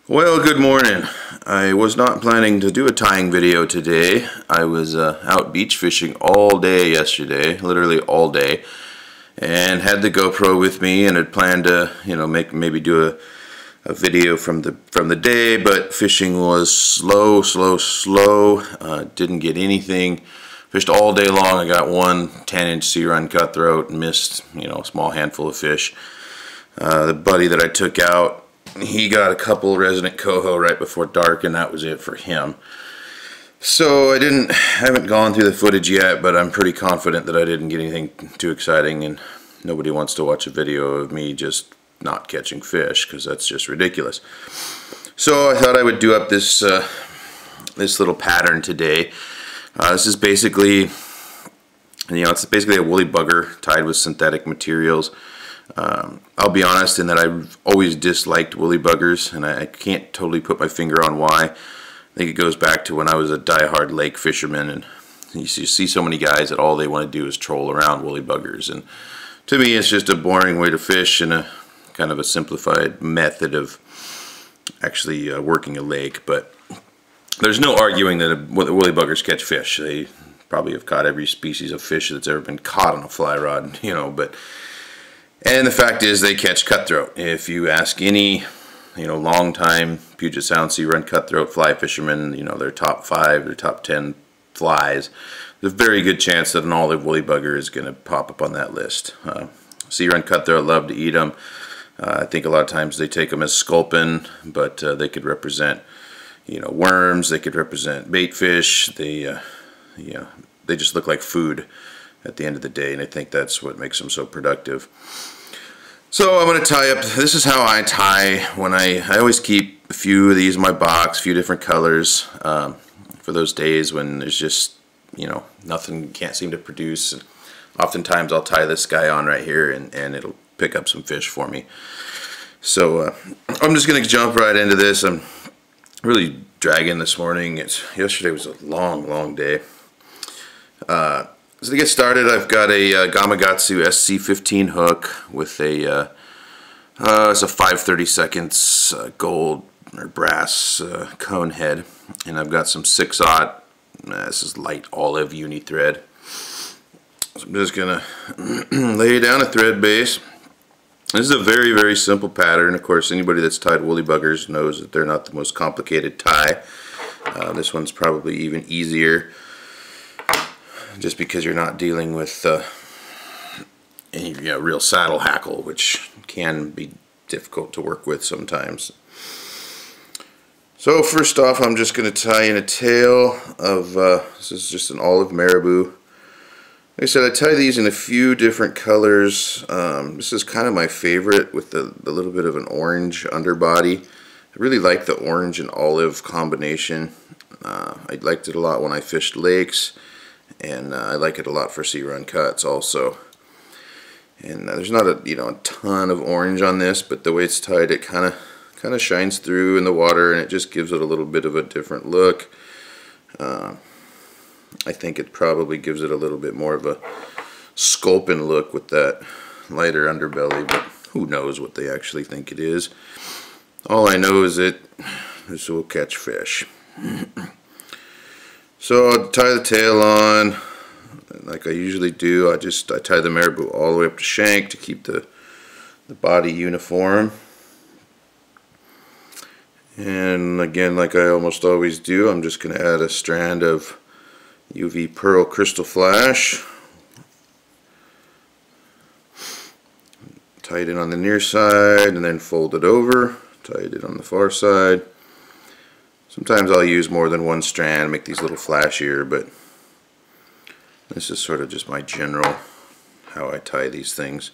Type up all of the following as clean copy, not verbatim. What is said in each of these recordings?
Well, good morning. I was not planning to do a tying video today. I was out beach fishing all day yesterday, literally all day, and had the GoPro with me and had planned to, maybe do a video from the day, but fishing was slow. Didn't get anything. Fished all day long. I got one 10-inch sea run cutthroat and missed, a small handful of fish. The buddy that I took out, he got a couple resident coho right before dark, and that was it for him. So I haven't gone through the footage yet, but I'm pretty confident that I didn't get anything too exciting, and nobody wants to watch a video of me just not catching fish, because that's just ridiculous. So I thought I would do up this little pattern today. This is basically, it's basically a woolly bugger tied with synthetic materials. I'll be honest in that I've always disliked woolly buggers, and I can't totally put my finger on why. I think it goes back to when I was a die-hard lake fisherman, and you see so many guys that all they want to do is troll around woolly buggers, and to me it's just a boring way to fish and a kind of a simplified method of actually working a lake. But there's no arguing that woolly buggers catch fish. They probably have caught every species of fish that's ever been caught on a fly rod, And the fact is, they catch cutthroat. If you ask any, long-time Puget Sound sea run cutthroat fly fishermen, their top 5, their top 10 flies, there's a very good chance that an olive woolly bugger is going to pop up on that list. Sea run cutthroat love to eat them. I think a lot of times they take them as sculpin, but they could represent, worms. They could represent bait fish. They just look like food at the end of the day, and I think that's what makes them so productive. So I'm going to tie up, this is how I tie when I always keep a few of these in my box, a few different colors, for those days when there's just, nothing, can't seem to produce. And oftentimes I'll tie this guy on right here, and it'll pick up some fish for me. So I'm just going to jump right into this. I'm really dragging this morning. Yesterday was a long day. So to get started, I've got a Gamakatsu SC15 hook with it's a 5/32 gold or brass cone head, and I've got some 6/0. This is light olive uni thread. So I'm just gonna lay down a thread base. This is a very simple pattern. Of course, anybody that's tied woolly buggers knows that they're not the most complicated tie. This one's probably even easier, just because you're not dealing with any real saddle hackle, which can be difficult to work with sometimes. So first off, I'm just going to tie in a tail of, this is just an olive marabou. Like I said, I tie these in a few different colors. This is kind of my favorite, with the little bit of an orange underbody. I really like the orange and olive combination. I liked it a lot when I fished lakes. And I like it a lot for sea run cuts also. And there's not a ton of orange on this, but the way it's tied, it kind of shines through in the water, and it just gives it a little bit of a different look. I think it probably gives it a little bit more of a sculpin look with that lighter underbelly, but who knows what they actually think it is. All I know is that this will catch fish. So I'll tie the tail on like I usually do. I tie the marabou all the way up to shank to keep the body uniform. And again, like I almost always do, I'm just going to add a strand of UV pearl crystal flash. Tie it in on the near side and then fold it over. Tie it on the far side. Sometimes I'll use more than one strand, make these a little flashier, but this is sort of just my general how I tie these things.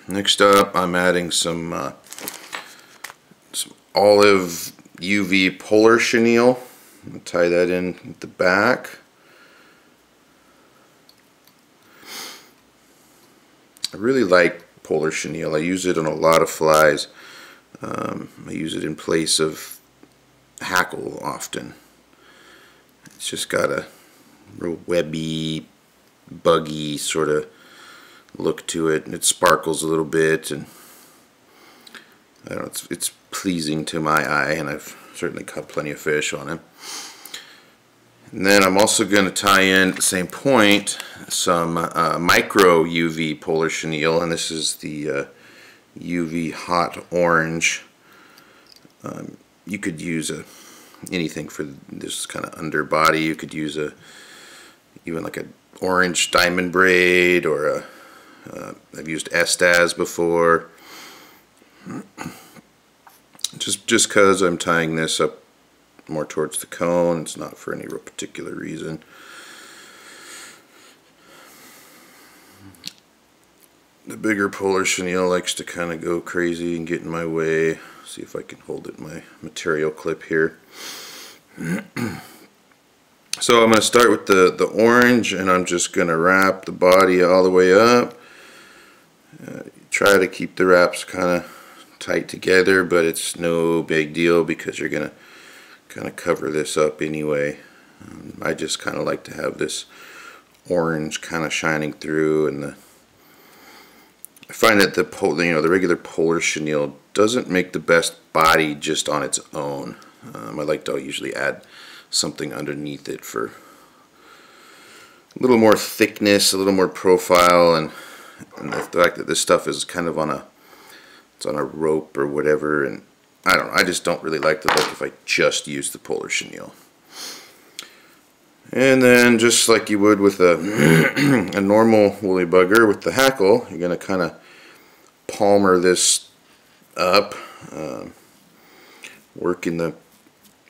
Next up, I'm adding some olive UV polar chenille. I'll tie that in at the back. I really like polar chenille. I use it on a lot of flies. I use it in place of hackle often. It's just got a real webby, buggy sort of look to it, and it sparkles a little bit, and I don't know, it's pleasing to my eye, and I've certainly caught plenty of fish on him. And then I'm also going to tie in at the same point some micro UV polar chenille, and this is the UV hot orange. You could use anything for this kind of underbody. You could use even like an orange diamond braid, or I've used Estaz before. Just because I'm tying this up more towards the cone, it's not for any real particular reason. The bigger polar chenille likes to kind of go crazy and get in my way. See if I can hold it in my material clip here. So I'm going to start with the orange, and I'm just going to wrap the body all the way up. Try to keep the wraps kind of tight together, but it's no big deal because you're going to kind of cover this up anyway. I just kind of like to have this orange kind of shining through, and I find that the regular polar chenille doesn't make the best body just on its own. I like to usually add something underneath it for a little more thickness, a little more profile, and the fact that this stuff is kind of on a rope or whatever, and I don't know, I just don't really like the look if I just use the polar chenille. And then just like you would with a normal woolly bugger with the hackle, you're going to kind of palmer this up, working the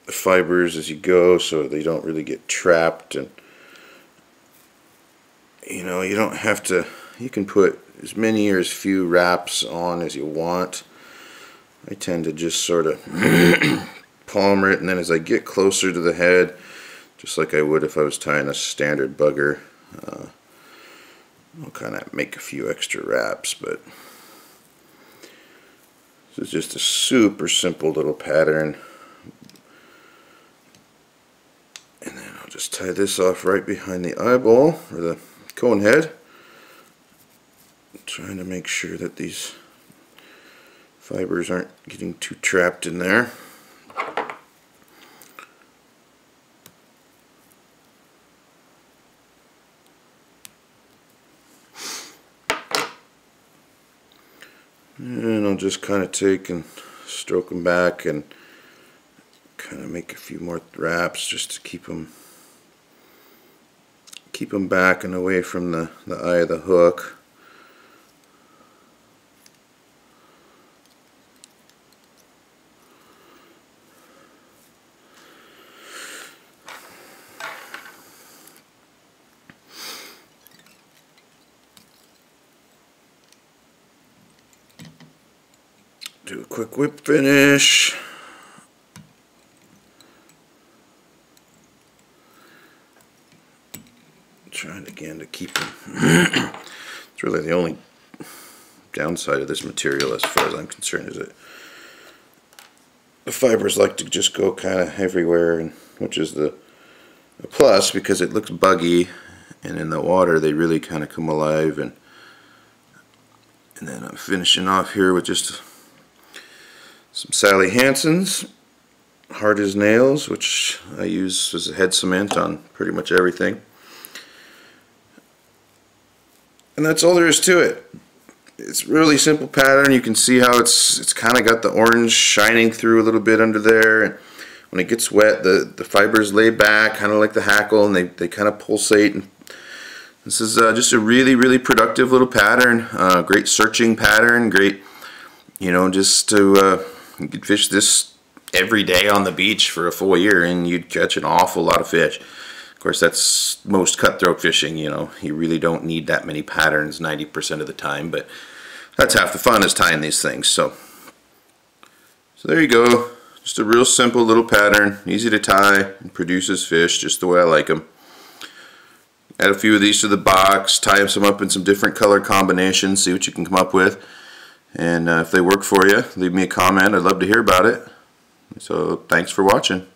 fibers as you go so they don't really get trapped. And you don't have to, you can put as many or as few wraps on as you want. I tend to just sort of palmer it, and then as I get closer to the head, just like I would if I was tying a standard bugger, I'll kind of make a few extra wraps. But this is just a super simple little pattern. And then I'll just tie this off right behind the eyeball, or the cone head. Trying to make sure that these fibers aren't getting too trapped in there. And I'll just kind of take and stroke them back and kind of make a few more wraps just to keep them back and away from the eye of the hook. Do a quick whip finish. Trying again to keep them. It's really the only downside of this material, as far as I'm concerned, is that the fibers like to just go kind of everywhere, and which is a plus because it looks buggy, and in the water they really kind of come alive. And then I'm finishing off here with just some Sally Hansen's hard as nails, which I use as a head cement on pretty much everything. And that's all there is to it. It's a really simple pattern. You can see how it's kind of got the orange shining through a little bit under there, and when it gets wet the fibers lay back kind of like the hackle, and they kind of pulsate. And this is just a really productive little pattern. Great searching pattern. Great, just to you could fish this every day on the beach for a full year and you'd catch an awful lot of fish. Of course, that's most cutthroat fishing. You really don't need that many patterns 90% of the time, but that's half the fun, is tying these things. So there you go. Just a real simple little pattern, easy to tie, and produces fish just the way I like them. Add a few of these to the box, tie some up in some different color combinations, see what you can come up with. And if they work for you, leave me a comment. I'd love to hear about it. So thanks for watching.